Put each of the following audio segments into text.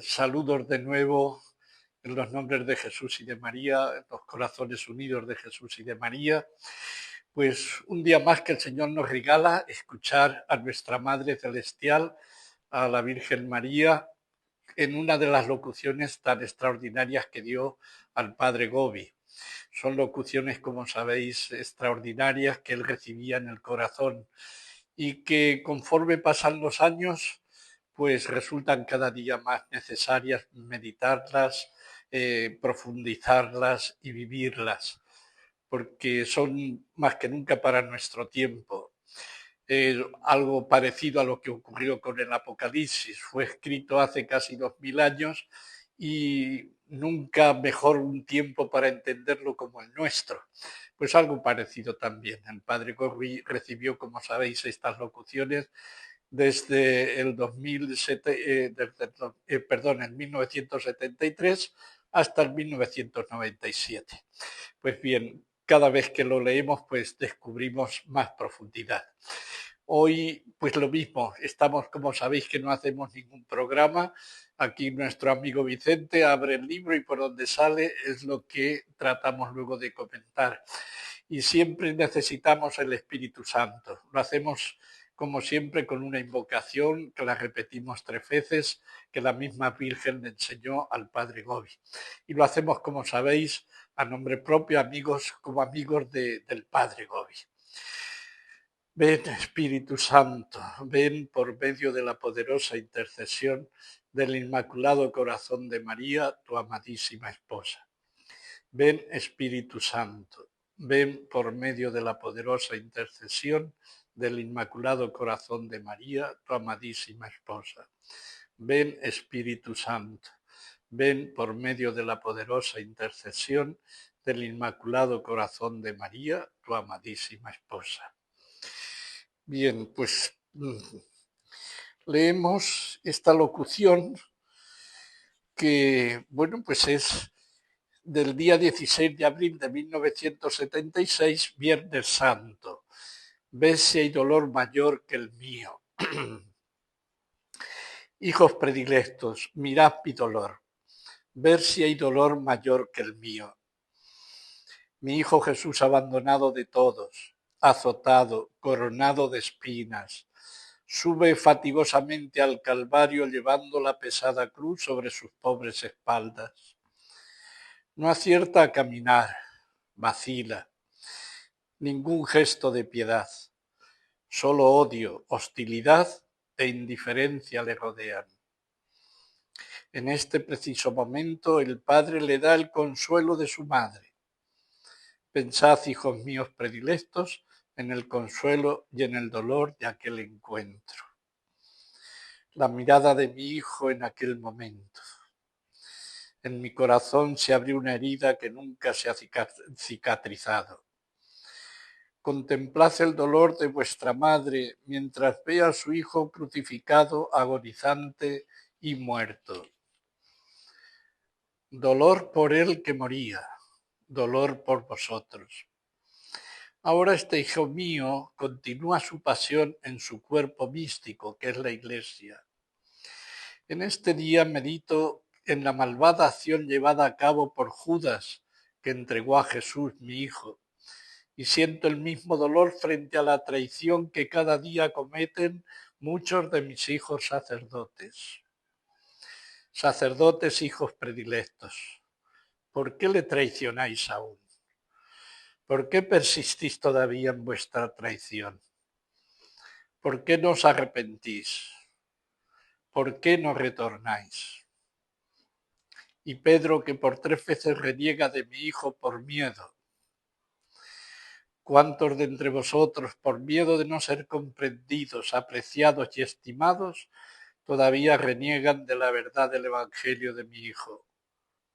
Saludos de nuevo en los nombres de Jesús y de María, en los corazones unidos de Jesús y de María. Pues un día más que el Señor nos regala escuchar a nuestra Madre Celestial, a la Virgen María, en una de las locuciones tan extraordinarias que dio al Padre Gobi. Son locuciones, como sabéis, extraordinarias que él recibía en el corazón y que conforme pasan los años, pues resultan cada día más necesarias meditarlas, profundizarlas y vivirlas, porque son más que nunca para nuestro tiempo. Algo parecido a lo que ocurrió con el Apocalipsis. Fue escrito hace casi 2000 años y nunca mejor un tiempo para entenderlo como el nuestro. Pues algo parecido también. El padre Gorri recibió, como sabéis, estas locuciones desde el 2007, el 1973 hasta el 1997. Pues bien, cada vez que lo leemos, pues descubrimos más profundidad. Hoy, pues lo mismo, estamos, como sabéis, que no hacemos ningún programa. Aquí nuestro amigo Vicente abre el libro y por donde sale es lo que tratamos luego de comentar. Y siempre necesitamos el Espíritu Santo. Lo hacemos, como siempre, con una invocación que la repetimos 3 veces, que la misma Virgen le enseñó al Padre Gobi. Y lo hacemos, como sabéis, a nombre propio, amigos, como amigos del Padre Gobi. Ven, Espíritu Santo, ven por medio de la poderosa intercesión del Inmaculado Corazón de María, tu amadísima esposa. Ven, Espíritu Santo, ven por medio de la poderosa intercesión del Inmaculado Corazón de María, tu amadísima esposa. Ven, Espíritu Santo, ven por medio de la poderosa intercesión del Inmaculado Corazón de María, tu amadísima esposa. Bien, pues leemos esta locución que, bueno, pues es del día 16 de abril de 1976, Viernes Santo. Ves si hay dolor mayor que el mío. Hijos predilectos, mirad mi dolor. Ver si hay dolor mayor que el mío. Mi Hijo Jesús abandonado de todos, azotado, coronado de espinas, sube fatigosamente al Calvario llevando la pesada cruz sobre sus pobres espaldas. No acierta a caminar, vacila, ningún gesto de piedad, solo odio, hostilidad e indiferencia le rodean. En este preciso momento el Padre le da el consuelo de su madre. Pensad, hijos míos predilectos, en el consuelo y en el dolor de aquel encuentro. La mirada de mi hijo en aquel momento. En mi corazón se abrió una herida que nunca se ha cicatrizado. Contemplad el dolor de vuestra madre mientras ve a su hijo crucificado, agonizante y muerto. Dolor por él que moría, dolor por vosotros. Ahora este hijo mío continúa su pasión en su cuerpo místico, que es la Iglesia. En este día medito en la malvada acción llevada a cabo por Judas, que entregó a Jesús, mi hijo, y siento el mismo dolor frente a la traición que cada día cometen muchos de mis hijos sacerdotes. Sacerdotes, hijos predilectos, ¿por qué le traicionáis aún? ¿Por qué persistís todavía en vuestra traición? ¿Por qué no os arrepentís? ¿Por qué no retornáis? Y Pedro, que por 3 veces reniega de mi hijo por miedo. ¿Cuántos de entre vosotros, por miedo de no ser comprendidos, apreciados y estimados, todavía reniegan de la verdad del Evangelio de mi hijo?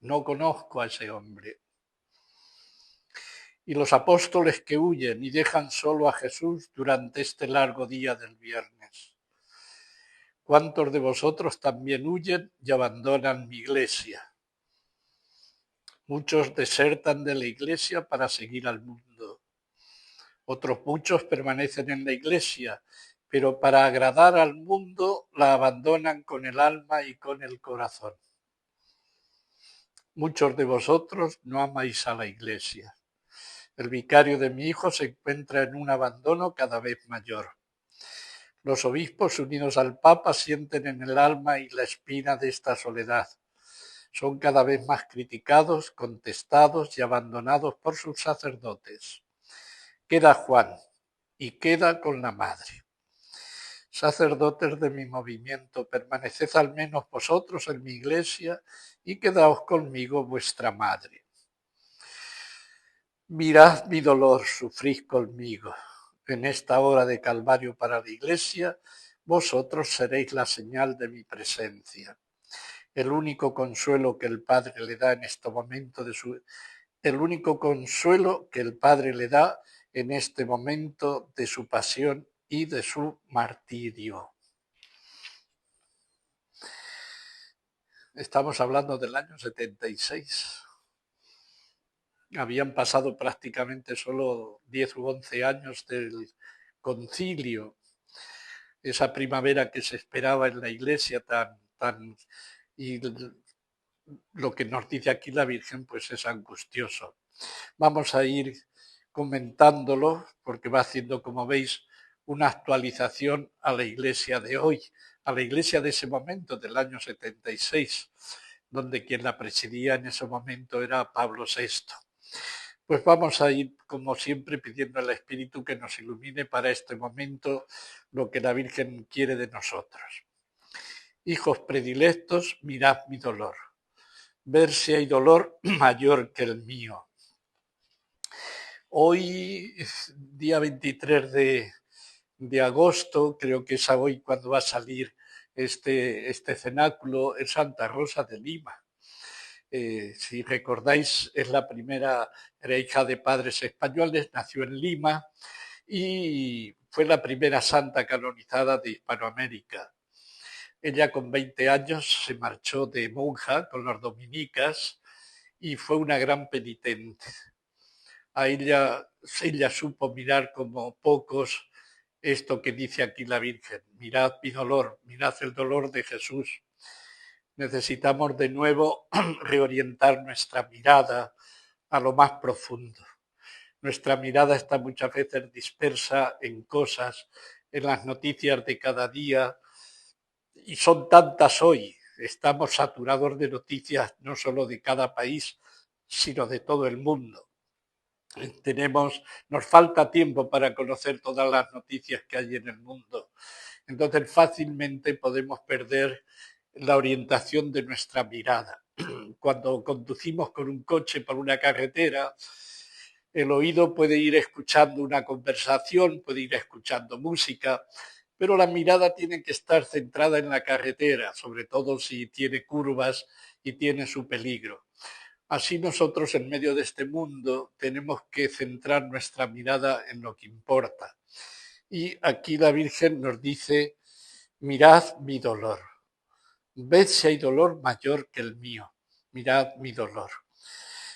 No conozco a ese hombre. Y los apóstoles que huyen y dejan solo a Jesús durante este largo día del viernes. ¿Cuántos de vosotros también huyen y abandonan mi iglesia? Muchos desertan de la iglesia para seguir al mundo. Otros muchos permanecen en la iglesia pero para agradar al mundo la abandonan con el alma y con el corazón. Muchos de vosotros no amáis a la Iglesia. El vicario de mi hijo se encuentra en un abandono cada vez mayor. Los obispos unidos al Papa sienten en el alma y la espina de esta soledad. Son cada vez más criticados, contestados y abandonados por sus sacerdotes. Queda Juan y queda con la madre. Sacerdotes de mi movimiento, permaneced al menos vosotros en mi iglesia y quedaos conmigo vuestra madre. Mirad mi dolor, sufrid conmigo. En esta hora de calvario para la iglesia, vosotros seréis la señal de mi presencia. El único consuelo que el Padre le da en este momento el único consuelo que el Padre le da en este momento de su pasión y de su martirio. Estamos hablando del año 76. Habían pasado prácticamente solo 10 u 11 años del concilio, esa primavera que se esperaba en la iglesia y lo que nos dice aquí la Virgen pues es angustioso. Vamos a ir comentándolo porque va haciendo, como veis, una actualización a la iglesia de hoy, a la iglesia de ese momento, del año 76, donde quien la presidía en ese momento era Pablo VI. Pues vamos a ir, como siempre, pidiendo al Espíritu que nos ilumine para este momento lo que la Virgen quiere de nosotros. Hijos predilectos, mirad mi dolor. Ver si hay dolor mayor que el mío. Hoy, día 23 de agosto, creo que es hoy cuando va a salir este cenáculo, en Santa Rosa de Lima. Si recordáis, es la primera, era hija de padres españoles, nació en Lima y fue la primera santa canonizada de Hispanoamérica. Ella con 20 años se marchó de monja con los dominicas y fue una gran penitente. A ella supo mirar como pocos esto que dice aquí la Virgen. Mirad mi dolor, mirad el dolor de Jesús. Necesitamos de nuevo reorientar nuestra mirada a lo más profundo. Nuestra mirada está muchas veces dispersa en cosas, en las noticias de cada día, y son tantas hoy. Estamos saturados de noticias no solo de cada país, sino de todo el mundo. Nos falta tiempo para conocer todas las noticias que hay en el mundo. Entonces fácilmente podemos perder la orientación de nuestra mirada. Cuando conducimos con un coche por una carretera, el oído puede ir escuchando una conversación, puede ir escuchando música, pero la mirada tiene que estar centrada en la carretera, sobre todo si tiene curvas y tiene su peligro. Así nosotros en medio de este mundo tenemos que centrar nuestra mirada en lo que importa. Y aquí la Virgen nos dice, mirad mi dolor, ved si hay dolor mayor que el mío, mirad mi dolor.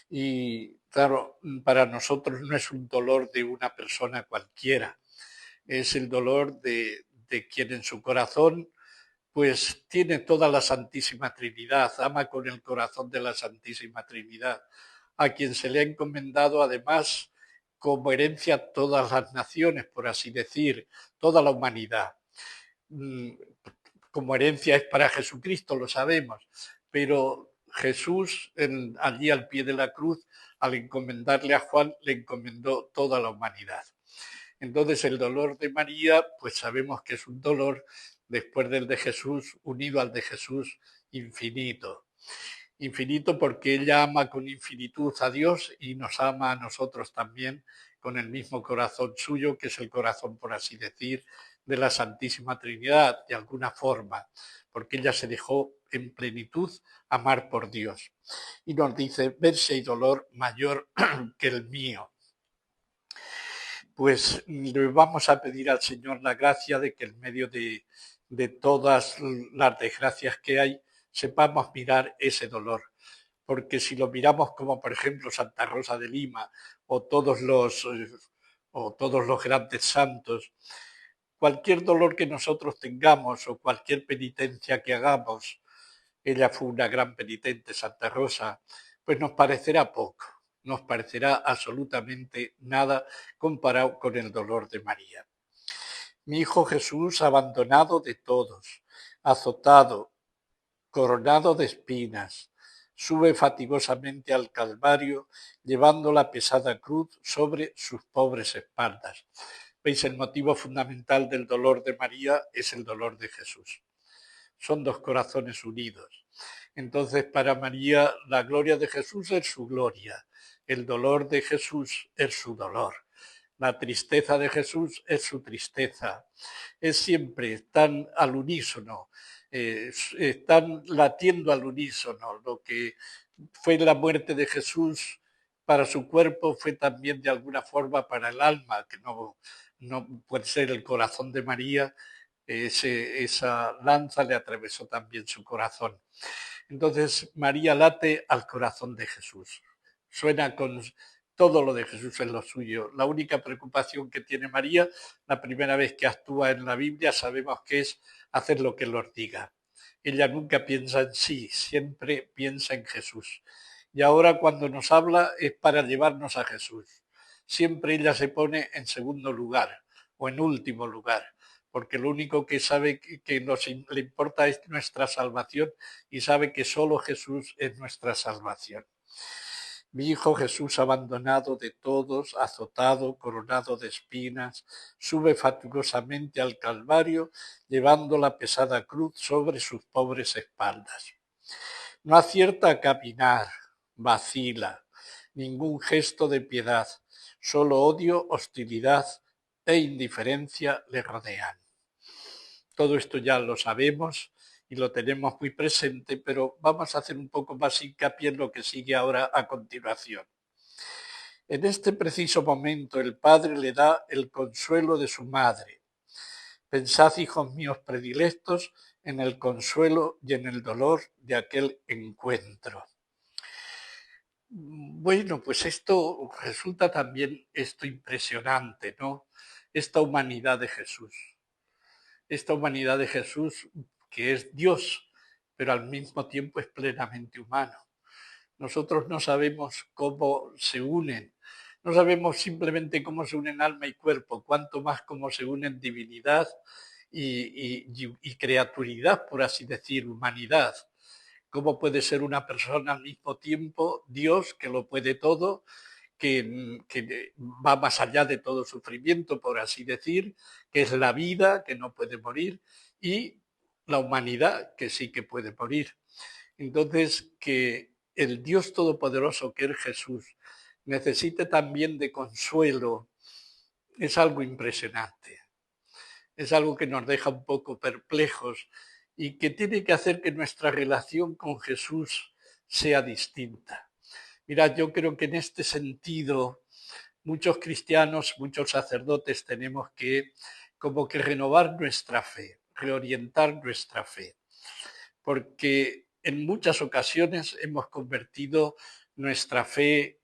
Y claro, para nosotros no es un dolor de una persona cualquiera, es el dolor de quien en su corazón pues tiene toda la Santísima Trinidad, ama con el corazón de la Santísima Trinidad, a quien se le ha encomendado además como herencia todas las naciones, por así decir, toda la humanidad. Como herencia es para Jesucristo, lo sabemos, pero Jesús allí al pie de la cruz, al encomendarle a Juan, le encomendó toda la humanidad. Entonces el dolor de María, pues sabemos que es un dolor después del de Jesús, unido al de Jesús, infinito. Infinito porque ella ama con infinitud a Dios y nos ama a nosotros también con el mismo corazón suyo, que es el corazón, por así decir, de la Santísima Trinidad, de alguna forma, porque ella se dejó en plenitud amar por Dios. Y nos dice, ver si hay dolor mayor que el mío. Pues le vamos a pedir al Señor la gracia de que en medio de todas las desgracias que hay, sepamos mirar ese dolor. Porque si lo miramos como, por ejemplo, Santa Rosa de Lima o todos los grandes santos, cualquier dolor que nosotros tengamos o cualquier penitencia que hagamos, ella fue una gran penitente, Santa Rosa, pues nos parecerá poco, nos parecerá absolutamente nada comparado con el dolor de María. Mi hijo Jesús, abandonado de todos, azotado, coronado de espinas, sube fatigosamente al Calvario, llevando la pesada cruz sobre sus pobres espaldas. ¿Veis? El motivo fundamental del dolor de María es el dolor de Jesús. Son dos corazones unidos. Entonces, para María, la gloria de Jesús es su gloria, el dolor de Jesús es su dolor, la tristeza de Jesús es su tristeza. Es siempre, están al unísono, están latiendo al unísono. Lo que fue la muerte de Jesús para su cuerpo fue también de alguna forma para el alma, que no puede ser el corazón de María. Esa lanza le atravesó también su corazón. Entonces María late al corazón de Jesús. Suena con todo lo de Jesús en lo suyo. La única preocupación que tiene María, la primera vez que actúa en la Biblia, sabemos que es hacer lo que Él os diga. Ella nunca piensa en sí, siempre piensa en Jesús. Y ahora cuando nos habla es para llevarnos a Jesús. Siempre ella se pone en segundo lugar o en último lugar, porque lo único que sabe que le importa es nuestra salvación y sabe que solo Jesús es nuestra salvación. Mi hijo Jesús, abandonado de todos, azotado, coronado de espinas, sube fatigosamente al Calvario, llevando la pesada cruz sobre sus pobres espaldas. No acierta a caminar, vacila, ningún gesto de piedad, solo odio, hostilidad e indiferencia le rodean. Todo esto ya lo sabemos y lo tenemos muy presente, pero vamos a hacer un poco más hincapié en lo que sigue ahora a continuación. En este preciso momento el Padre le da el consuelo de su madre. Pensad, hijos míos predilectos, en el consuelo y en el dolor de aquel encuentro. Bueno, pues esto resulta también impresionante, ¿no? Esta humanidad de Jesús. Esta humanidad de Jesús que es Dios, pero al mismo tiempo es plenamente humano. Nosotros no sabemos cómo se unen, no sabemos simplemente cómo se unen alma y cuerpo, cuanto más cómo se unen divinidad y criaturidad, por así decir, humanidad. ¿Cómo puede ser una persona al mismo tiempo Dios, que lo puede todo, que va más allá de todo sufrimiento, por así decir, que es la vida, que no puede morir, y la humanidad, que sí que puede morir? Entonces, que el Dios Todopoderoso, que es Jesús, necesite también de consuelo, es algo impresionante. Es algo que nos deja un poco perplejos y que tiene que hacer que nuestra relación con Jesús sea distinta. Mirad, yo creo que en este sentido muchos cristianos, muchos sacerdotes tenemos que como que renovar nuestra fe, reorientar nuestra fe, porque en muchas ocasiones hemos convertido nuestra fe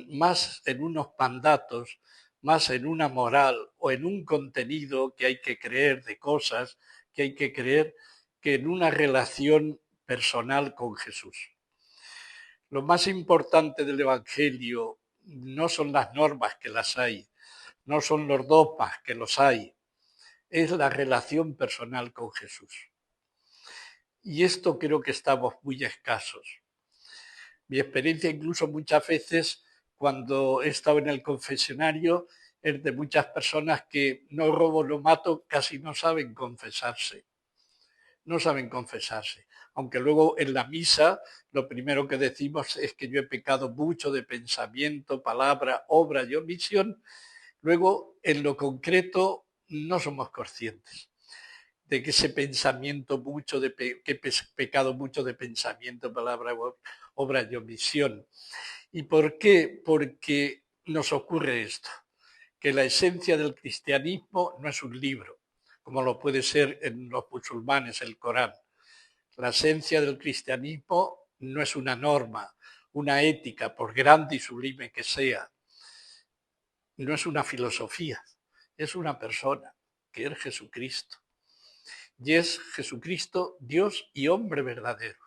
más en unos mandatos, más en una moral o en un contenido que hay que creer de cosas que hay que creer, que en una relación personal con Jesús. Lo más importante del Evangelio no son las normas, que las hay, no son los dogmas, que los hay, es la relación personal con Jesús. Y esto creo que estamos muy escasos. Mi experiencia incluso muchas veces cuando he estado en el confesionario es de muchas personas que no robo, no mato, casi no saben confesarse. No saben confesarse. Aunque luego en la misa lo primero que decimos es que yo he pecado mucho de pensamiento, palabra, obra y omisión. Luego en lo concreto no somos conscientes de que ese pensamiento mucho, que he pecado mucho de pensamiento, palabra, obra y omisión. ¿Y por qué? Porque nos ocurre esto, que la esencia del cristianismo no es un libro, como lo puede ser en los musulmanes el Corán. La esencia del cristianismo no es una norma, una ética, por grande y sublime que sea. No es una filosofía, es una persona que es Jesucristo. Y es Jesucristo, Dios y hombre verdadero,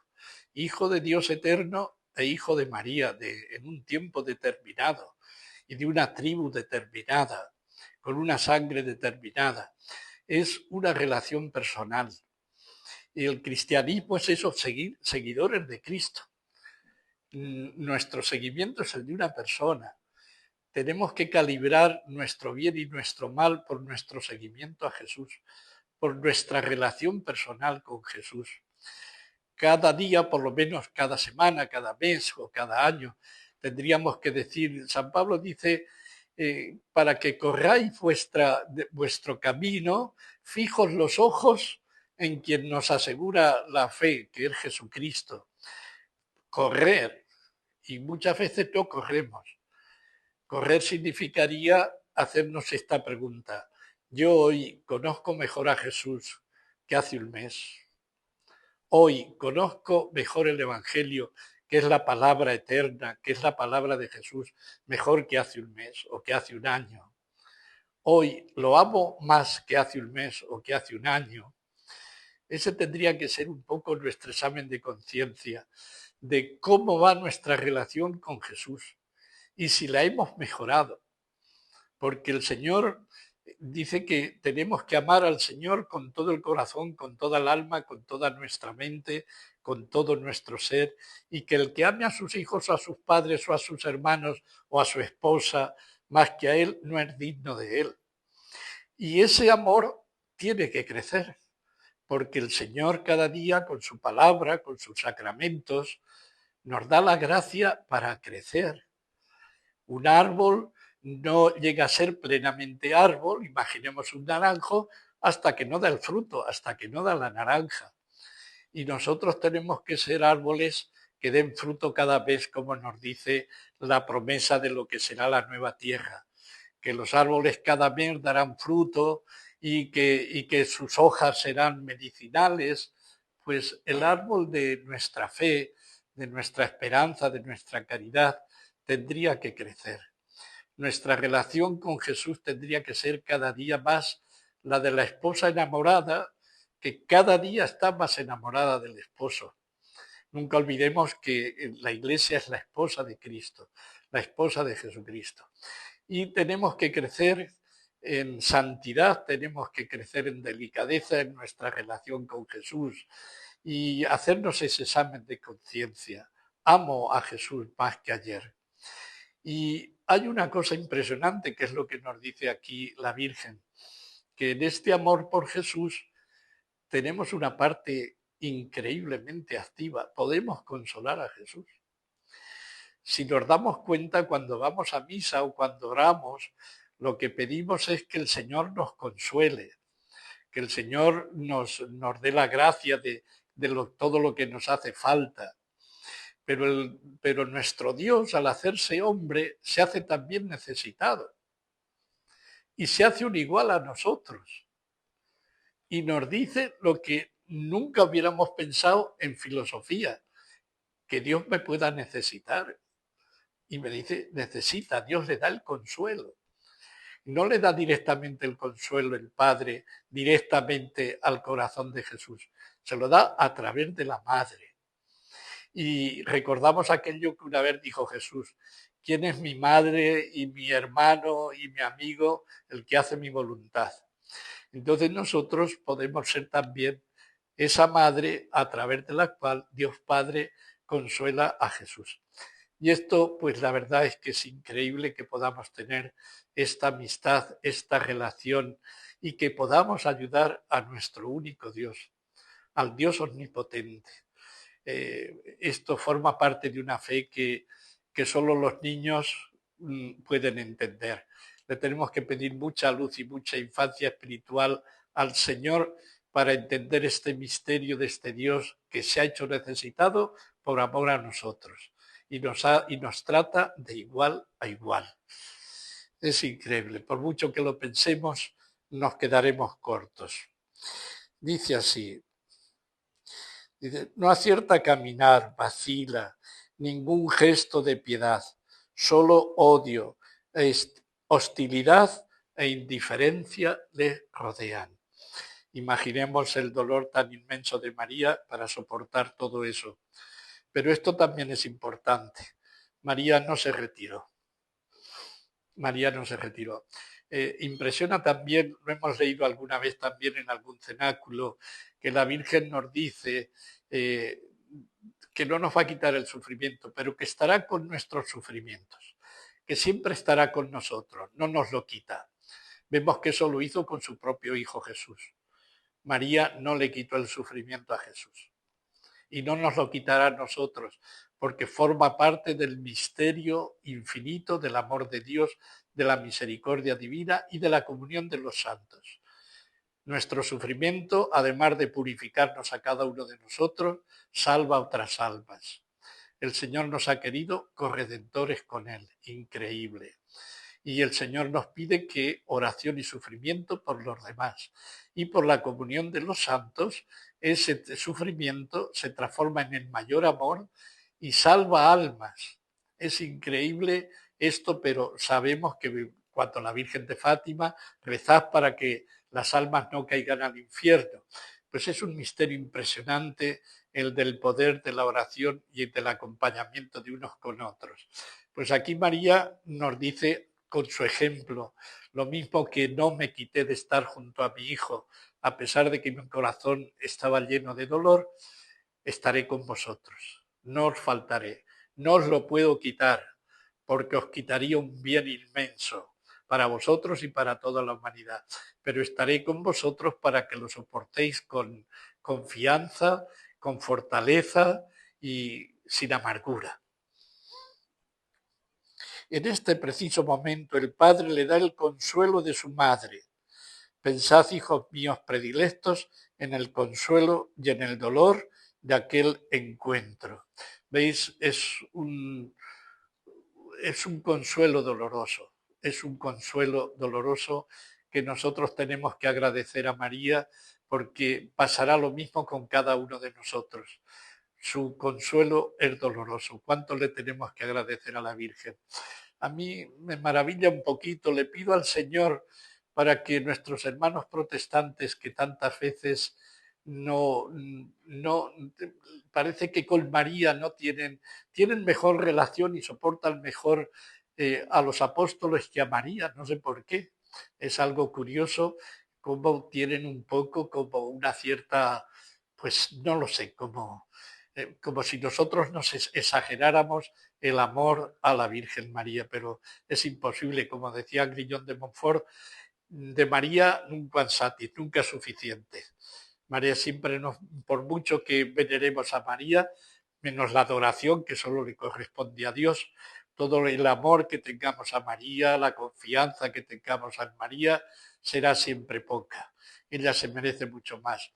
Hijo de Dios eterno e Hijo de María en un tiempo determinado y de una tribu determinada, con una sangre determinada. Es una relación personal. Y el cristianismo es eso, seguidores de Cristo. Nuestro seguimiento es el de una persona. Tenemos que calibrar nuestro bien y nuestro mal por nuestro seguimiento a Jesús, por nuestra relación personal con Jesús. Cada día, por lo menos cada semana, cada mes o cada año, tendríamos que decir, San Pablo dice, para que corráis vuestro camino, fijos los ojos en quien nos asegura la fe, que es Jesucristo. Correr, y muchas veces no corremos. Correr significaría hacernos esta pregunta. Yo hoy conozco mejor a Jesús que hace un mes. Hoy conozco mejor el Evangelio, que es la palabra eterna, que es la palabra de Jesús, mejor que hace un mes o que hace un año. Hoy lo amo más que hace un mes o que hace un año. Ese tendría que ser un poco nuestro examen de conciencia de cómo va nuestra relación con Jesús y si la hemos mejorado. Porque el Señor dice que tenemos que amar al Señor con todo el corazón, con toda el alma, con toda nuestra mente, con todo nuestro ser, y que el que ame a sus hijos o a sus padres o a sus hermanos o a su esposa más que a él no es digno de él. Y ese amor tiene que crecer, porque el Señor cada día con su palabra, con sus sacramentos, nos da la gracia para crecer. Un árbol no llega a ser plenamente árbol, imaginemos un naranjo, hasta que no da el fruto, hasta que no da la naranja. Y nosotros tenemos que ser árboles que den fruto cada vez, como nos dice la promesa de lo que será la nueva tierra, que los árboles cada mes darán fruto y que sus hojas serán medicinales. Pues el árbol de nuestra fe, de nuestra esperanza, de nuestra caridad, tendría que crecer. Nuestra relación con Jesús tendría que ser cada día más la de la esposa enamorada, que cada día está más enamorada del esposo. Nunca olvidemos que la Iglesia es la esposa de Cristo, la esposa de Jesucristo. Y tenemos que crecer en santidad, tenemos que crecer en delicadeza en nuestra relación con Jesús y hacernos ese examen de conciencia. Amo a Jesús más que ayer. Y hay una cosa impresionante que es lo que nos dice aquí la Virgen, que en este amor por Jesús tenemos una parte increíblemente activa. Podemos consolar a Jesús. Si nos damos cuenta cuando vamos a misa o cuando oramos, lo que pedimos es que el Señor nos consuele, que el Señor nos dé la gracia de todo lo que nos hace falta. Pero nuestro Dios, al hacerse hombre, se hace también necesitado y se hace un igual a nosotros. Y nos dice lo que nunca hubiéramos pensado en filosofía, que Dios me pueda necesitar. Y me dice, necesita, Dios le da el consuelo. No le da directamente el consuelo el Padre, directamente al corazón de Jesús. Se lo da a través de la Madre. Y recordamos aquello que una vez dijo Jesús, ¿quién es mi madre y mi hermano y mi amigo, el que hace mi voluntad? Entonces nosotros podemos ser también esa madre a través de la cual Dios Padre consuela a Jesús. Y esto, pues la verdad es que es increíble que podamos tener esta amistad, esta relación y que podamos ayudar a nuestro único Dios, al Dios omnipotente. Esto forma parte de una fe que solo los niños pueden entender. Le tenemos que pedir mucha luz y mucha infancia espiritual al Señor para entender este misterio de este Dios que se ha hecho necesitado por amor a nosotros y nos trata de igual a igual. Es increíble, por mucho que lo pensemos, nos quedaremos cortos. Dice así, no acierta a caminar, vacila, ningún gesto de piedad, solo odio, hostilidad e indiferencia le rodean. Imaginemos el dolor tan inmenso de María para soportar todo eso. Pero esto también es importante. María no se retiró. María no se retiró. Impresiona también, lo hemos leído alguna vez también en algún cenáculo, que la Virgen nos dice que no nos va a quitar el sufrimiento, pero que estará con nuestros sufrimientos, que siempre estará con nosotros, no nos lo quita. Vemos que eso lo hizo con su propio Hijo Jesús. María no le quitó el sufrimiento a Jesús y no nos lo quitará a nosotros, porque forma parte del misterio infinito del amor de Dios, de la misericordia divina y de la comunión de los santos. Nuestro sufrimiento, además de purificarnos a cada uno de nosotros, salva otras almas. El Señor nos ha querido corredentores con Él, increíble. Y el Señor nos pide que oración y sufrimiento por los demás. Y por la comunión de los santos, ese sufrimiento se transforma en el mayor amor y salva almas. Es increíble esto, pero sabemos que cuando la Virgen de Fátima, rezad para que las almas no caigan al infierno. Pues es un misterio impresionante el del poder de la oración y del acompañamiento de unos con otros. Pues aquí María nos dice con su ejemplo, lo mismo que no me quité de estar junto a mi hijo, a pesar de que mi corazón estaba lleno de dolor, estaré con vosotros, no os faltaré, no os lo puedo quitar, porque os quitaría un bien inmenso para vosotros y para toda la humanidad, pero estaré con vosotros para que lo soportéis con confianza, con fortaleza y sin amargura. En este preciso momento el Padre le da el consuelo de su madre. Pensad, hijos míos predilectos, en el consuelo y en el dolor de aquel encuentro. ¿Veis? Es un consuelo doloroso, es un consuelo doloroso que nosotros tenemos que agradecer a María porque pasará lo mismo con cada uno de nosotros. Su consuelo es doloroso. ¿Cuánto le tenemos que agradecer a la Virgen? A mí me maravilla un poquito, le pido al Señor para que nuestros hermanos protestantes que tantas veces no parece que con María no tienen mejor relación y soportan mejor a los apóstoles que a María, no sé por qué. Es algo curioso cómo tienen un poco como una cierta, pues no lo sé, como si nosotros nos exageráramos el amor a la Virgen María, pero es imposible, como decía Grillón de Montfort, de María nunca satis, nunca suficiente. María siempre nos, por mucho que veneremos a María, menos la adoración que solo le corresponde a Dios, todo el amor que tengamos a María, la confianza que tengamos en María, será siempre poca. Ella se merece mucho más.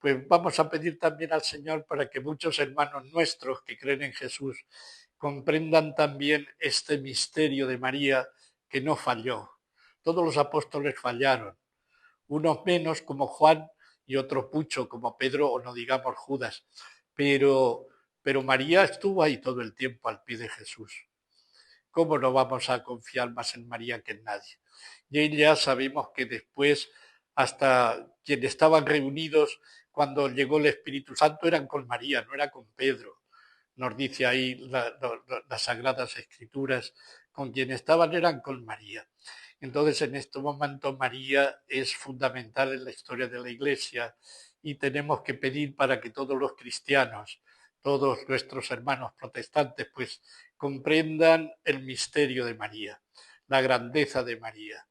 Pues vamos a pedir también al Señor para que muchos hermanos nuestros que creen en Jesús comprendan también este misterio de María que no falló. Todos los apóstoles fallaron, unos menos como Juan y otros mucho como Pedro o no digamos Judas, pero María estuvo ahí todo el tiempo al pie de Jesús. ¿Cómo no vamos a confiar más en María que en nadie? Y ya sabemos que después hasta quienes estaban reunidos cuando llegó el Espíritu Santo eran con María, no era con Pedro. Nos dice ahí las Sagradas Escrituras, con quien estaban eran con María. Entonces, en este momento, María es fundamental en la historia de la Iglesia y tenemos que pedir para que todos los cristianos, todos nuestros hermanos protestantes, pues comprendan el misterio de María, la grandeza de María,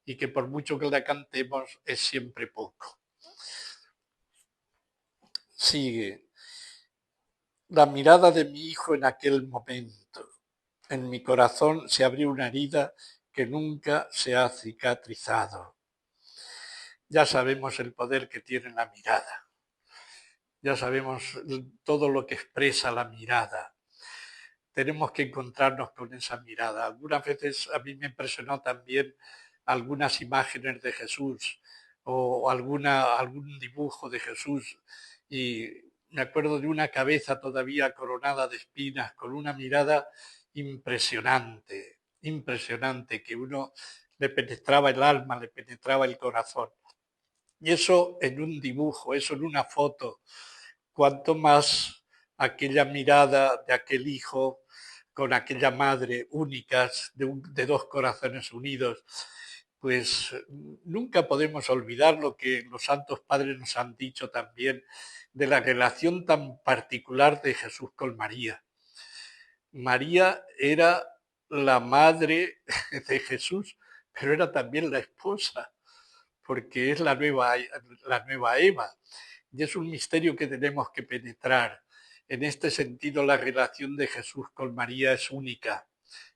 y que por mucho que la cantemos es siempre poco. Sigue. La mirada de mi hijo en aquel momento. En mi corazón se abrió una herida que nunca se ha cicatrizado. Ya sabemos el poder que tiene la mirada. Ya sabemos todo lo que expresa la mirada. Tenemos que encontrarnos con esa mirada. Algunas veces a mí me impresionó también algunas imágenes de Jesús o algún dibujo de Jesús y me acuerdo de una cabeza todavía coronada de espinas con una mirada impresionante, impresionante, que uno le penetraba el alma, le penetraba el corazón. Y eso en un dibujo, eso en una foto, cuanto más aquella mirada de aquel hijo con aquella madre únicas, de dos corazones unidos, pues nunca podemos olvidar lo que los santos padres nos han dicho también de la relación tan particular de Jesús con María. María era la madre de Jesús, pero era también la esposa, porque es la nueva Eva. Y es un misterio que tenemos que penetrar. En este sentido, la relación de Jesús con María es única,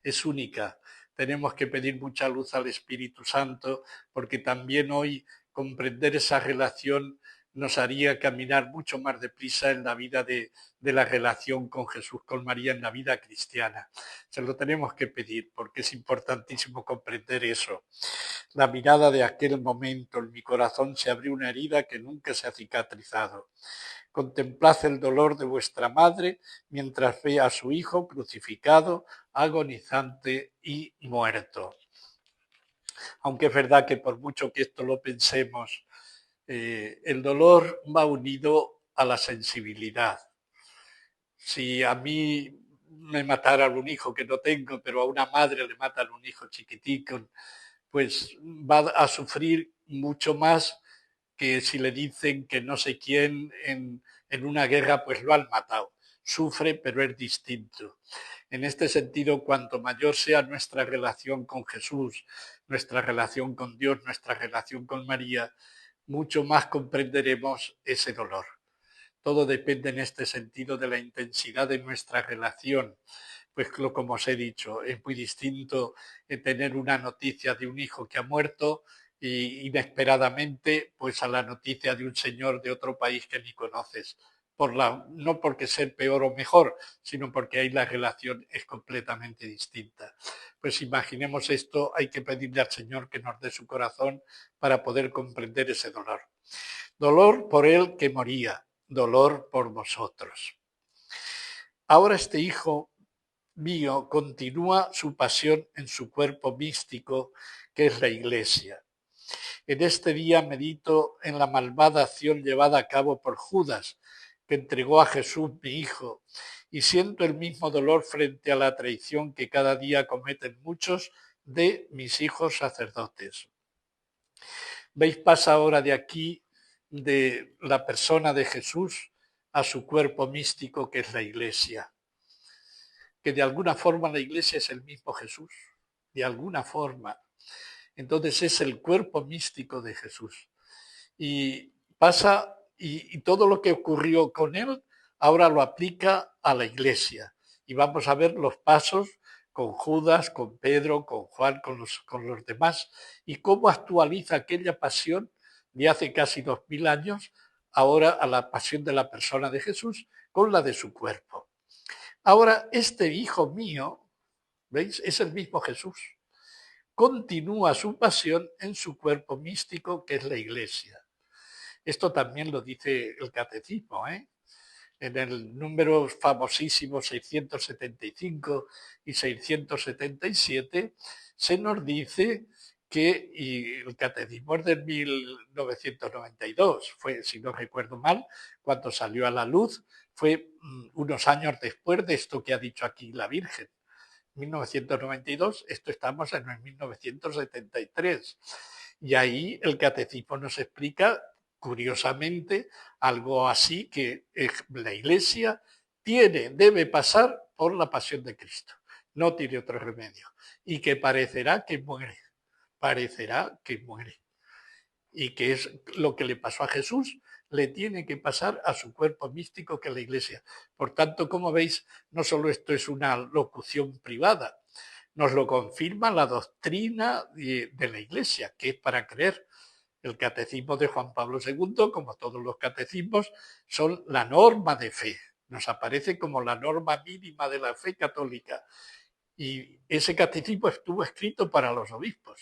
es única. Tenemos que pedir mucha luz al Espíritu Santo, porque también hoy comprender esa relación nos haría caminar mucho más deprisa en la vida de la relación con Jesús, con María, en la vida cristiana. Se lo tenemos que pedir, porque es importantísimo comprender eso. La mirada de aquel momento, en mi corazón se abrió una herida que nunca se ha cicatrizado. Contemplad el dolor de vuestra madre mientras ve a su hijo crucificado, agonizante y muerto. Aunque es verdad que por mucho que esto lo pensemos, el dolor va unido a la sensibilidad. Si a mí me mataran un hijo que no tengo, pero a una madre le matan un hijo chiquitico, pues va a sufrir mucho más que si le dicen que no sé quién en una guerra pues lo han matado. Sufre, pero es distinto. En este sentido, cuanto mayor sea nuestra relación con Jesús, nuestra relación con Dios, nuestra relación con María, mucho más comprenderemos ese dolor. Todo depende en este sentido de la intensidad de nuestra relación. Pues como os he dicho, es muy distinto tener una noticia de un hijo que ha muerto y inesperadamente pues a la noticia de un señor de otro país que ni conoces. No porque ser peor o mejor, sino porque ahí la relación es completamente distinta. Pues imaginemos esto, hay que pedirle al Señor que nos dé su corazón para poder comprender ese dolor. Dolor por él que moría, dolor por vosotros. Ahora este hijo mío continúa su pasión en su cuerpo místico, que es la Iglesia. En este día medito en la malvada acción llevada a cabo por Judas, que entregó a Jesús, mi hijo, y siento el mismo dolor frente a la traición que cada día cometen muchos de mis hijos sacerdotes. ¿Veis? Pasa ahora de aquí, de la persona de Jesús, a su cuerpo místico, que es la Iglesia. Que de alguna forma la Iglesia es el mismo Jesús, de alguna forma. Entonces es el cuerpo místico de Jesús. Y pasa, y todo lo que ocurrió con él, ahora lo aplica a la Iglesia. Y vamos a ver los pasos con Judas, con Pedro, con Juan, con los demás, y cómo actualiza aquella pasión de hace casi 2000 años, ahora a la pasión de la persona de Jesús con la de su cuerpo. Ahora, este hijo mío, ¿veis? Es el mismo Jesús. Continúa su pasión en su cuerpo místico, que es la Iglesia. Esto también lo dice el catecismo, ¿eh? En el número famosísimo 675 y 677 se nos dice que, y el catecismo es del 1992, fue, si no recuerdo mal, cuando salió a la luz, fue unos años después de esto que ha dicho aquí la Virgen. 1992, esto estamos en el 1973. Y ahí el catecismo nos explica, curiosamente, algo así que la Iglesia debe pasar por la pasión de Cristo. No tiene otro remedio. Y que parecerá que muere. Parecerá que muere. Y que es lo que le pasó a Jesús, le tiene que pasar a su cuerpo místico, que es la Iglesia. Por tanto, como veis, no solo esto es una locución privada, nos lo confirma la doctrina de la Iglesia, que es para creer. El catecismo de Juan Pablo II, como todos los catecismos, son la norma de fe. Nos aparece como la norma mínima de la fe católica. Y ese catecismo estuvo escrito para los obispos.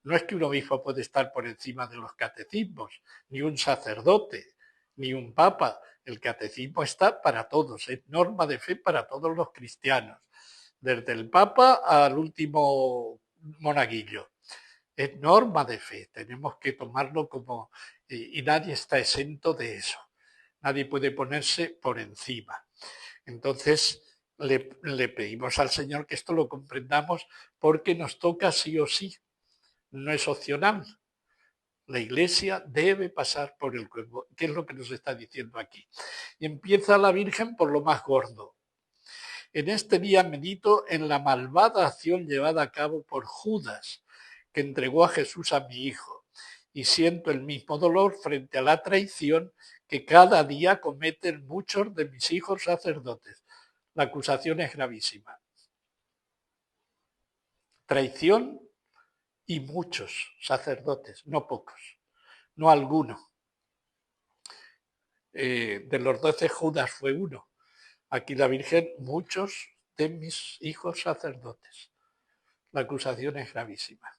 No es que un obispo puede estar por encima de los catecismos, ni un sacerdote, ni un papa. El catecismo está para todos, es norma de fe para todos los cristianos, desde el papa al último monaguillo. es norma de fe, tenemos que tomarlo como... y nadie está exento de eso, nadie puede ponerse por encima. Entonces le pedimos al Señor que esto lo comprendamos porque nos toca sí o sí, no es opcional. La Iglesia debe pasar por el cuerpo, que es lo que nos está diciendo aquí. Y empieza la Virgen por lo más gordo. En este día medito en la malvada acción llevada a cabo por Judas, que entregó a Jesús a mi hijo, y siento el mismo dolor frente a la traición que cada día cometen muchos de mis hijos sacerdotes. La acusación es gravísima. Traición y muchos sacerdotes, no pocos, no alguno. De los 12 Judas fue uno. Aquí la Virgen, muchos de mis hijos sacerdotes. La acusación es gravísima,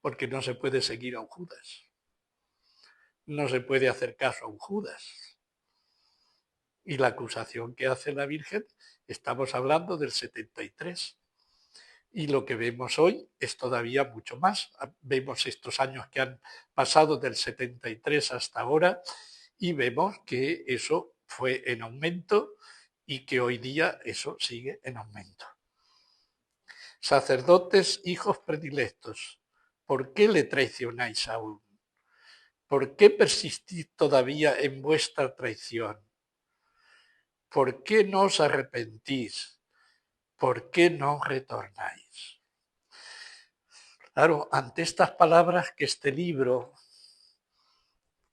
porque no se puede seguir a un Judas. No se puede hacer caso a un Judas. Y la acusación que hace la Virgen, estamos hablando del 73. Y lo que vemos hoy es todavía mucho más. Vemos estos años que han pasado del 73 hasta ahora y vemos que eso fue en aumento y que hoy día eso sigue en aumento. Sacerdotes, hijos predilectos, ¿por qué le traicionáis aún? ¿Por qué persistís todavía en vuestra traición? ¿Por qué no os arrepentís? ¿Por qué no retornáis? Claro, ante estas palabras que este libro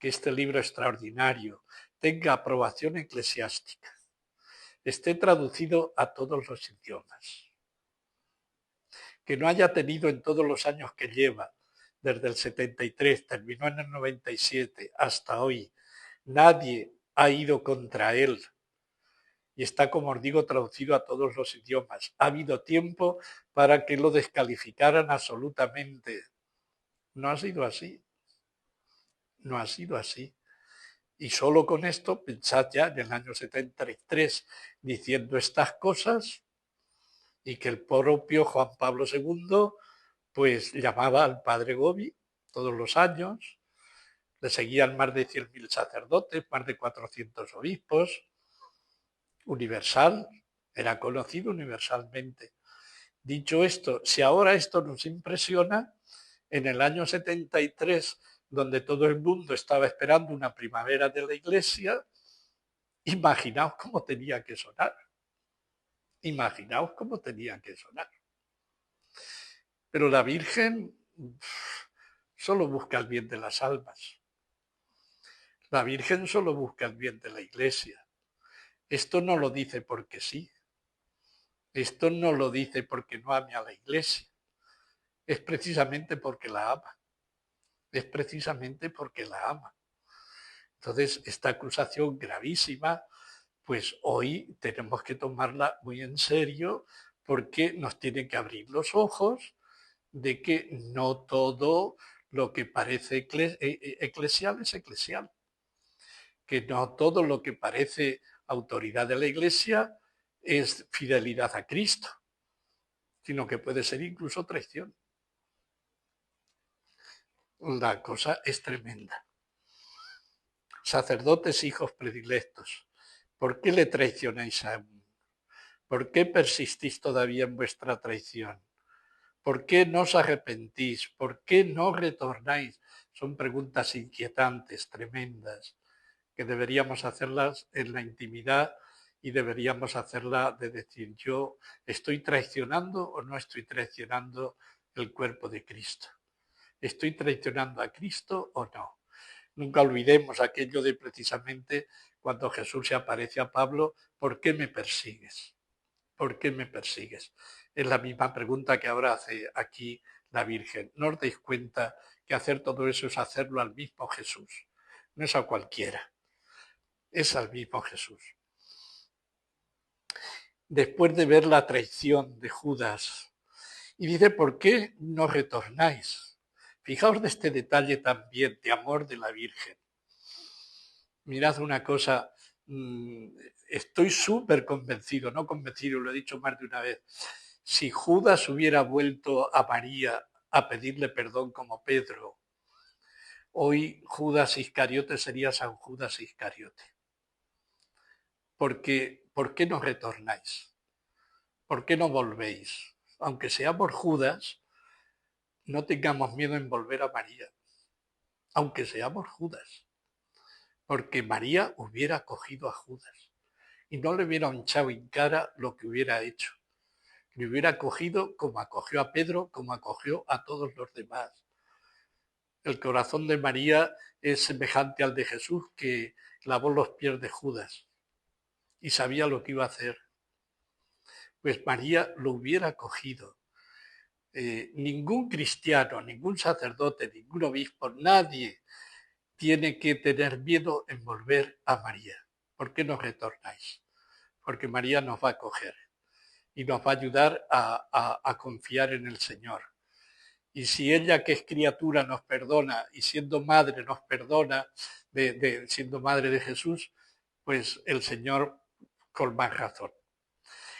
extraordinario tenga aprobación eclesiástica, esté traducido a todos los idiomas, que no haya tenido en todos los años que lleva, desde el 73, terminó en el 97, hasta hoy, nadie ha ido contra él y está, como os digo, traducido a todos los idiomas. Ha habido tiempo para que lo descalificaran absolutamente. No ha sido así. No ha sido así. Y solo con esto, pensad ya en el año 73 diciendo estas cosas y que el propio Juan Pablo II pues llamaba al padre Gobi todos los años, le seguían más de 100.000 sacerdotes, más de 400 obispos, universal, era conocido universalmente. Dicho esto, si ahora esto nos impresiona, en el año 73, donde todo el mundo estaba esperando una primavera de la Iglesia, imaginaos cómo tenía que sonar. Imaginaos cómo tenía que sonar. Pero la Virgen solo busca el bien de las almas. La Virgen solo busca el bien de la Iglesia. Esto no lo dice porque sí. Esto no lo dice porque no ame a la Iglesia. Es precisamente porque la ama. Es precisamente porque la ama. Entonces, esta acusación gravísima, pues hoy tenemos que tomarla muy en serio porque nos tiene que abrir los ojos de que no todo lo que parece eclesial es eclesial, que no todo lo que parece autoridad de la Iglesia es fidelidad a Cristo, sino que puede ser incluso traición. La cosa es tremenda. Sacerdotes, hijos predilectos, ¿por qué le traicionáis aún? ¿Por qué persistís todavía en vuestra traición? ¿Por qué no os arrepentís? ¿Por qué no retornáis? Son preguntas inquietantes, tremendas, que deberíamos hacerlas en la intimidad y deberíamos hacerla de decir, yo estoy traicionando o no estoy traicionando el cuerpo de Cristo. ¿Estoy traicionando a Cristo o no? Nunca olvidemos aquello de precisamente cuando Jesús se aparece a Pablo, ¿por qué me persigues? ¿Por qué me persigues? Es la misma pregunta que ahora hace aquí la Virgen. ¿No os dais cuenta que hacer todo eso es hacerlo al mismo Jesús? No es a cualquiera, es al mismo Jesús. Después de ver la traición de Judas, y dice, ¿por qué no retornáis? Fijaos de este detalle también de amor de la Virgen. Mirad una cosa, estoy súper convencido, no convencido, lo he dicho más de una vez. Si Judas hubiera vuelto a María a pedirle perdón como Pedro. Hoy Judas Iscariote sería San Judas Iscariote. Porque, ¿por qué no retornáis? ¿Por qué no volvéis? Aunque seamos Judas, no tengamos miedo en volver a María. Aunque seamos Judas. Porque María hubiera acogido a Judas y no le hubiera echado en cara lo que hubiera hecho. Le hubiera acogido como acogió a Pedro, como acogió a todos los demás. El corazón de María es semejante al de Jesús, que lavó los pies de Judas y sabía lo que iba a hacer. Pues María lo hubiera acogido. Ningún cristiano, ningún sacerdote, ningún obispo, nadie tiene que tener miedo en volver a María. ¿Por qué no retornáis? Porque María nos va a acoger y nos va a ayudar a confiar en el Señor. Y si ella, que es criatura, nos perdona y siendo madre nos perdona, siendo madre de Jesús, pues el Señor con más razón.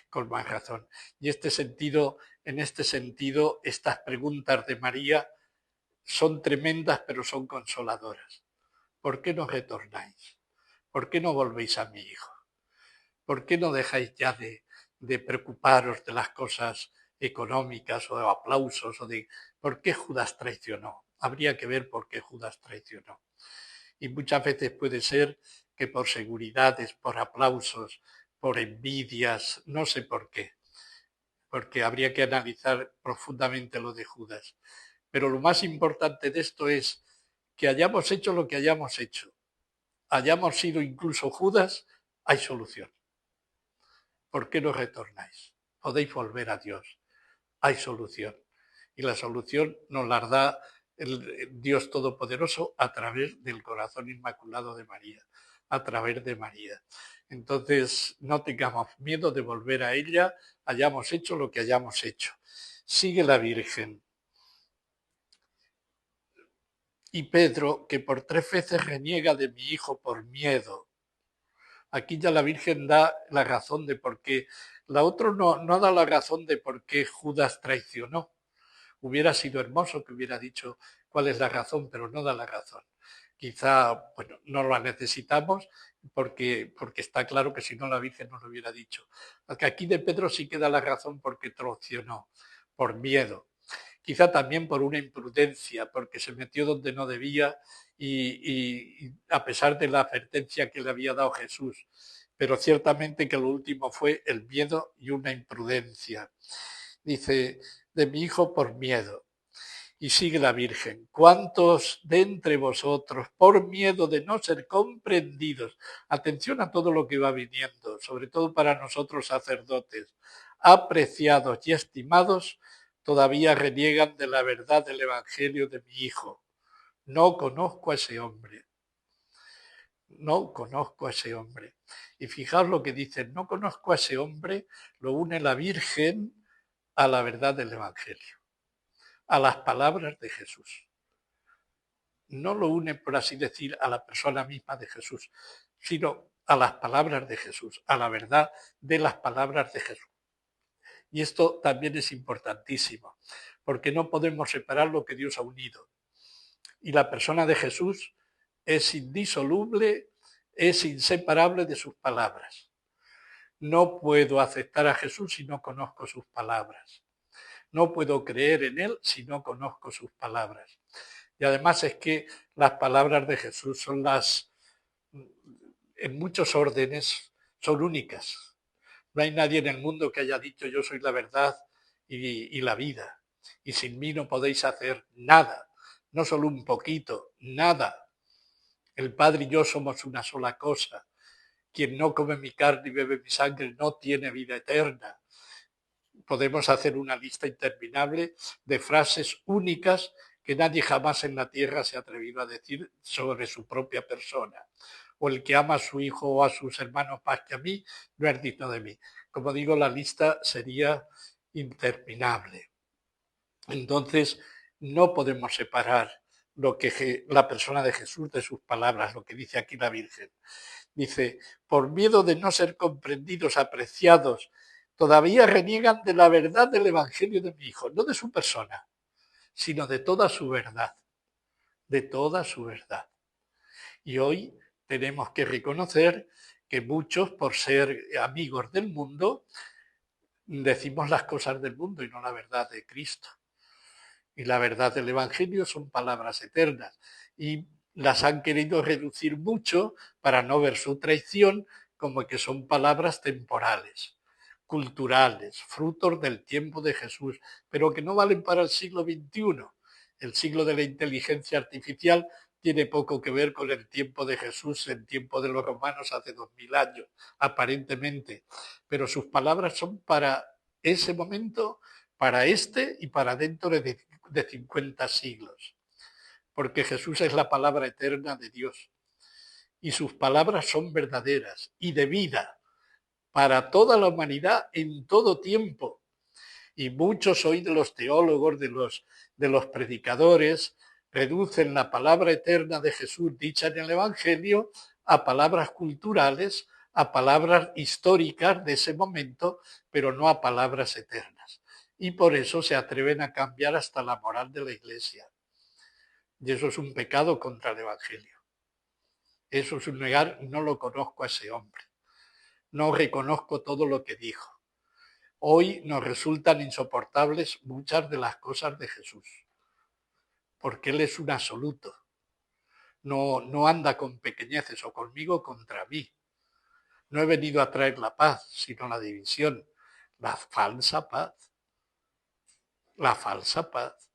Con más razón. Y en este sentido, estas preguntas de María son tremendas, pero son consoladoras. ¿Por qué no retornáis? ¿Por qué no volvéis a mi hijo? ¿Por qué no dejáis ya de preocuparos de las cosas económicas o de aplausos o de por qué Judas traicionó? Habría que ver por qué Judas traicionó. Y muchas veces puede ser que por seguridades, por aplausos, por envidias, no sé por qué, porque habría que analizar profundamente lo de Judas. Pero lo más importante de esto es que hayamos hecho lo que hayamos hecho, hayamos sido incluso Judas, hay solución. ¿Por qué no retornáis? Podéis volver a Dios. Hay solución. Y la solución nos la da el Dios Todopoderoso a través del corazón inmaculado de María, a través de María. Entonces, no tengamos miedo de volver a ella, hayamos hecho lo que hayamos hecho. Sigue la Virgen. Y Pedro, que por 3 veces reniega de mi hijo por miedo. Aquí ya la Virgen da la razón de por qué. La otra no da la razón de por qué Judas traicionó. Hubiera sido hermoso que hubiera dicho cuál es la razón, pero no da la razón. Quizá, bueno, no la necesitamos porque está claro que si no la Virgen nos lo hubiera dicho. Porque aquí de Pedro sí que da la razón porque traicionó, por miedo. Quizá también por una imprudencia, porque se metió donde no debía y a pesar de la advertencia que le había dado Jesús. Pero ciertamente que lo último fue el miedo y una imprudencia. Dice, de mi hijo por miedo. Y sigue la Virgen, ¿cuántos de entre vosotros, por miedo de no ser comprendidos, atención a todo lo que va viniendo, sobre todo para nosotros sacerdotes, apreciados y estimados, todavía reniegan de la verdad del Evangelio de mi hijo? No conozco a ese hombre. No conozco a ese hombre. Y fijaos lo que dice, no conozco a ese hombre, lo une la Virgen a la verdad del Evangelio, a las palabras de Jesús. No lo une, por así decir, a la persona misma de Jesús, sino a las palabras de Jesús, a la verdad de las palabras de Jesús. Y esto también es importantísimo, porque no podemos separar lo que Dios ha unido. Y la persona de Jesús es indisoluble, es inseparable de sus palabras. No puedo aceptar a Jesús si no conozco sus palabras. No puedo creer en Él si no conozco sus palabras. Y además es que las palabras de Jesús son en muchos órdenes, son únicas. No hay nadie en el mundo que haya dicho yo soy la verdad y la vida. Y sin mí no podéis hacer nada. No solo un poquito, nada. El Padre y yo somos una sola cosa. Quien no come mi carne y bebe mi sangre no tiene vida eterna. Podemos hacer una lista interminable de frases únicas que nadie jamás en la tierra se ha atrevido a decir sobre su propia persona. O el que ama a su hijo o a sus hermanos más que a mí no es digno de mí. Como digo, la lista sería interminable. Entonces, no podemos separar lo que la persona de Jesús de sus palabras, lo que dice aquí la Virgen. Dice, por miedo de no ser comprendidos, apreciados, todavía reniegan de la verdad del Evangelio de mi hijo, no de su persona, sino de toda su verdad, de toda su verdad. Y hoy tenemos que reconocer que muchos, por ser amigos del mundo, decimos las cosas del mundo y no la verdad de Cristo. Y la verdad del Evangelio son palabras eternas. Y las han querido reducir mucho para no ver su traición como que son palabras temporales, culturales, frutos del tiempo de Jesús, pero que no valen para el siglo XXI. El siglo de la inteligencia artificial tiene poco que ver con el tiempo de Jesús, el tiempo de los romanos hace 2000 años, aparentemente. Pero sus palabras son para ese momento, para este y para dentro de 50 siglos. Porque Jesús es la palabra eterna de Dios. Y sus palabras son verdaderas y de vida para toda la humanidad en todo tiempo. Y muchos hoy de los teólogos, de los predicadores, reducen la palabra eterna de Jesús dicha en el Evangelio a palabras culturales, a palabras históricas de ese momento, pero no a palabras eternas. Y por eso se atreven a cambiar hasta la moral de la Iglesia. Y eso es un pecado contra el Evangelio. Eso es un negar, no lo conozco a ese hombre. No reconozco todo lo que dijo. Hoy nos resultan insoportables muchas de las cosas de Jesús, porque Él es un absoluto. No anda con pequeñeces o conmigo contra mí. No he venido a traer la paz, sino la división, la falsa paz. La falsa paz.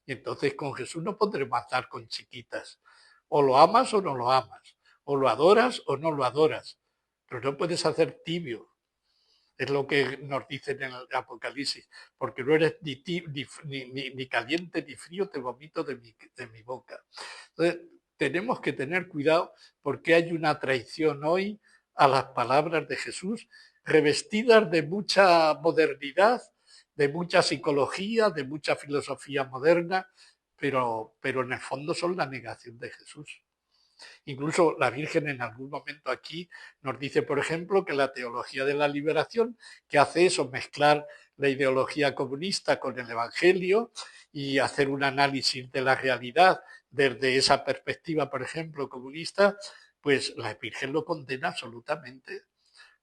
Y entonces con Jesús no podremos andar con chiquitas. O lo amas o no lo amas. O lo adoras o no lo adoras. Pero no puedes hacer tibio. Es lo que nos dicen en el Apocalipsis, porque no eres ni caliente ni frío, te vomito de mi boca. Entonces, tenemos que tener cuidado porque hay una traición hoy a las palabras de Jesús, revestidas de mucha modernidad, de mucha psicología, de mucha filosofía moderna, pero en el fondo son la negación de Jesús. Incluso la Virgen en algún momento aquí nos dice, por ejemplo, que la teología de la liberación, que hace eso, mezclar la ideología comunista con el Evangelio y hacer un análisis de la realidad desde esa perspectiva, por ejemplo, comunista, pues la Virgen lo condena absolutamente,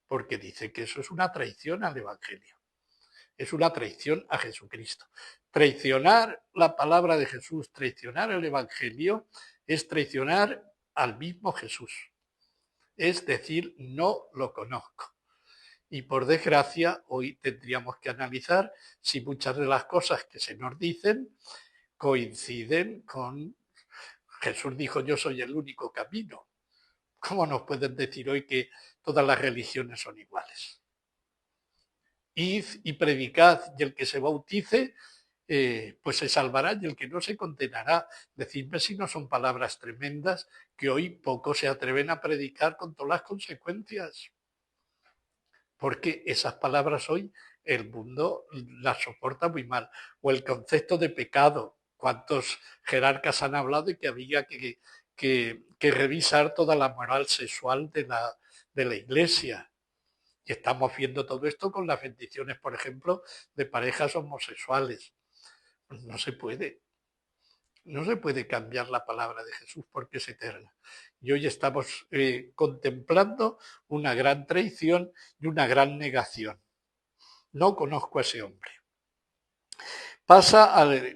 porque dice que eso es una traición al Evangelio, es una traición a Jesucristo. Traicionar la palabra de Jesús, traicionar el Evangelio, es traicionar al mismo Jesús. Es decir, no lo conozco. Y por desgracia, hoy tendríamos que analizar si muchas de las cosas que se nos dicen coinciden con Jesús dijo, yo soy el único camino. ¿Cómo nos pueden decir hoy que todas las religiones son iguales? Id y predicad, y el que se bautice pues se salvará y el que no se condenará. Decidme si no son palabras tremendas que hoy pocos se atreven a predicar con todas las consecuencias. Porque esas palabras hoy el mundo las soporta muy mal. O el concepto de pecado. ¿Cuántos jerarcas han hablado de que había que revisar toda la moral sexual de la Iglesia? Y estamos viendo todo esto con las bendiciones, por ejemplo, de parejas homosexuales. No se puede. No se puede cambiar la palabra de Jesús porque es eterna. Y hoy estamos contemplando una gran traición y una gran negación. No conozco a ese hombre.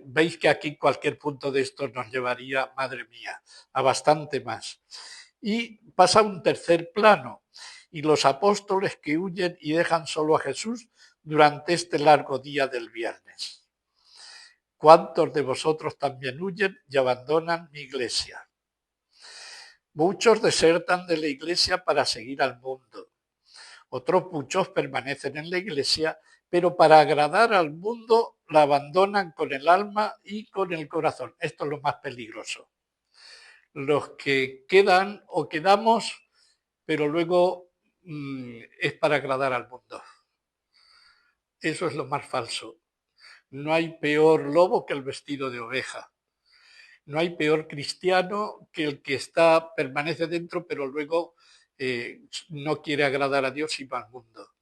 Veis que aquí cualquier punto de esto nos llevaría, madre mía, a bastante más. Y pasa a un tercer plano. Y los apóstoles que huyen y dejan solo a Jesús durante este largo día del viernes. ¿Cuántos de vosotros también huyen y abandonan mi iglesia? Muchos desertan de la iglesia para seguir al mundo. Otros muchos permanecen en la iglesia, pero para agradar al mundo la abandonan con el alma y con el corazón. Esto es lo más peligroso. Los que quedan o quedamos, pero luego es para agradar al mundo. Eso es lo más falso. No hay peor lobo que el vestido de oveja. No hay peor cristiano que el que permanece dentro, pero luego no quiere agradar a Dios y va al mundo.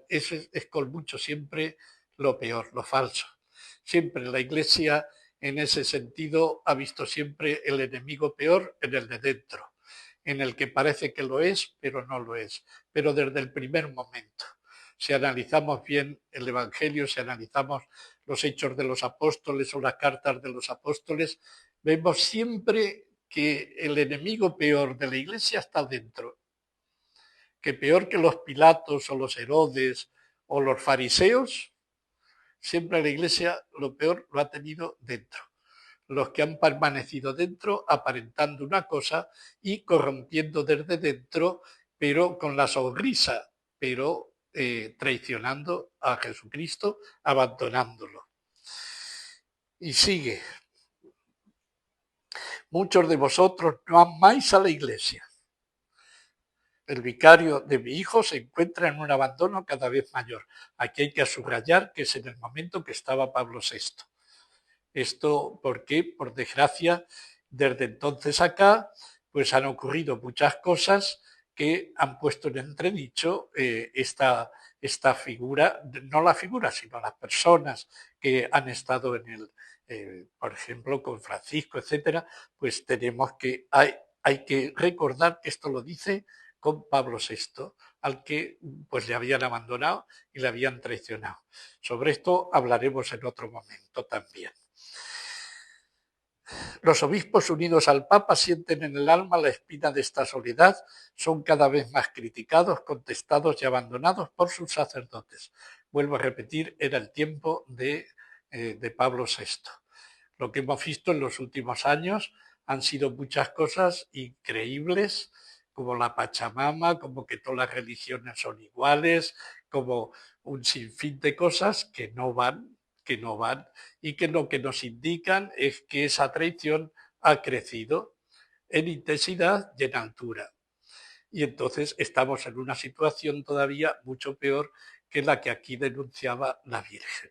Eso es con mucho siempre lo peor, lo falso. Siempre la Iglesia, en ese sentido, ha visto siempre el enemigo peor en el de dentro, en el que parece que lo es, pero no lo es, pero desde el primer momento. Si analizamos bien el Evangelio, si analizamos los hechos de los apóstoles o las cartas de los apóstoles, vemos siempre que el enemigo peor de la Iglesia está dentro, que peor que los Pilatos o los Herodes o los fariseos, siempre la Iglesia lo peor lo ha tenido dentro. Los que han permanecido dentro aparentando una cosa y corrompiendo desde dentro, pero con la sonrisa, pero traicionando a Jesucristo, abandonándolo. Y sigue. Muchos de vosotros no amáis a la Iglesia. El vicario de mi hijo se encuentra en un abandono cada vez mayor. Aquí hay que subrayar que es en el momento que estaba Pablo VI. Esto porque, por desgracia, desde entonces acá, pues han ocurrido muchas cosas que han puesto en entredicho esta figura, no la figura, sino las personas que han estado en el, por ejemplo, con Francisco, etcétera, pues tenemos que, hay que recordar que esto lo dice con Pablo VI, al que pues le habían abandonado y le habían traicionado. Sobre esto hablaremos en otro momento también. Los obispos unidos al Papa sienten en el alma la espina de esta soledad, son cada vez más criticados, contestados y abandonados por sus sacerdotes. Vuelvo a repetir, era el tiempo de Pablo VI. Lo que hemos visto en los últimos años han sido muchas cosas increíbles, como la Pachamama, como que todas las religiones son iguales, como un sinfín de cosas que no van y que lo que nos indican es que esa traición ha crecido en intensidad y en altura. Y entonces estamos en una situación todavía mucho peor que la que aquí denunciaba la Virgen.